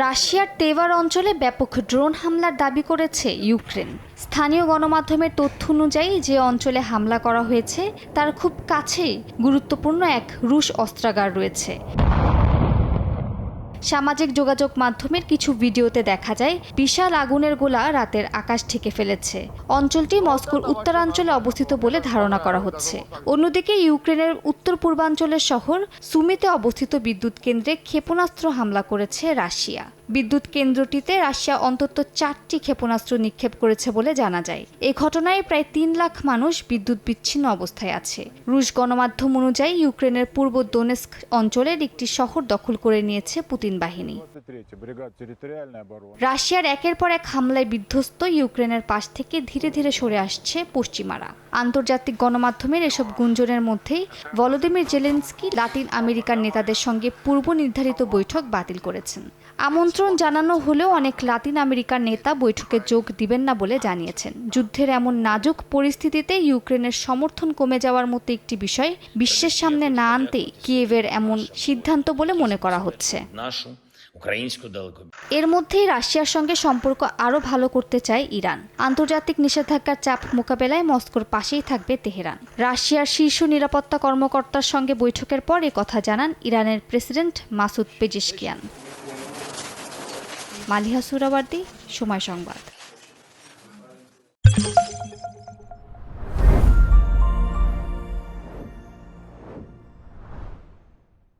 রাশিয়ার তেভার অঞ্চলে ব্যাপক ড্রোন হামলার দাবি করেছে ইউক্রেন। স্থানীয় গণমাধ্যমের তথ্য অনুযায়ী যে অঞ্চলে হামলা করা হয়েছে তার খুব কাছেই গুরুত্বপূর্ণ এক রুশ অস্ত্রাগার রয়েছে। সামাজিক যোগাযোগ মাধ্যমের কিছু ভিডিওতে দেখা যায় বিশাল আগুনের গোলা রাতের আকাশ ঢেকে ফেলেছে। অঞ্চলটি মস্কোর উত্তরাঞ্চলে অবস্থিত বলে ধারণা করা হচ্ছে। অন্যদিকে ইউক্রেনের উত্তর পূর্বাঞ্চলের শহর সুমিতে অবস্থিত বিদ্যুৎ কেন্দ্রে ক্ষেপণাস্ত্র হামলা করেছে রাশিয়া। বিদ্যুৎ কেন্দ্রটিতে রাশিয়া অন্তত 4টি ক্ষেপণাস্ত্র নিক্ষেপ করেছে বলে জানা যায়। এই ঘটনায় প্রায় 3 লাখ মানুষ বিদ্যুৎ বিচ্ছিন্ন অবস্থায় আছে। রুশ গণমাধ্যম অনুযায়ী ইউক্রেনের পূর্ব দোনেস্ক অঞ্চলের একটি শহর দখল করে নিয়েছে পুতিন বাহিনী। রাশিয়ার একের পর এক হামলায় বিধ্বস্ত ইউক্রেনের পাশ থেকে ধীরে ধীরে সরে আসছে পশ্চিমারা। আন্তর্জাতিক গণমাধ্যমের এসব গুঞ্জনের মধ্যেই ভলোদিমির জেলেনস্কি লাতিন আমেরিকার নেতাদের সঙ্গে পূর্ব নির্ধারিত বৈঠক বাতিল করেছেন। আমন্ত্রণ জানানো হলেও অনেক লাতিন আমেরিকার নেতা বৈঠকে যোগ দিবেন না বলে জানিয়েছেন। যুদ্ধের এমন নাজুক পরিস্থিতিতে ইউক্রেনের সমর্থন কমে যাওয়ার মতো একটি বিষয় বিশ্বের সামনে না আনতেই কিয়েভের এমন সিদ্ধান্ত বলে মনে করা হচ্ছে। এর মধ্যেই রাশিয়ার সঙ্গে সম্পর্ক আরও ভালো করতে চায় ইরান। আন্তর্জাতিক নিষেধাজ্ঞার চাপ মোকাবেলায় মস্কোর পাশেই থাকবে তেহরান। রাশিয়ার শীর্ষ নিরাপত্তা কর্মকর্তার সঙ্গে বৈঠকের পর কথা জানান ইরানের প্রেসিডেন্ট মাসুদ পেজেশকিয়ান। মালিহা সুহরাওয়ার্দী, সময় সংবাদ।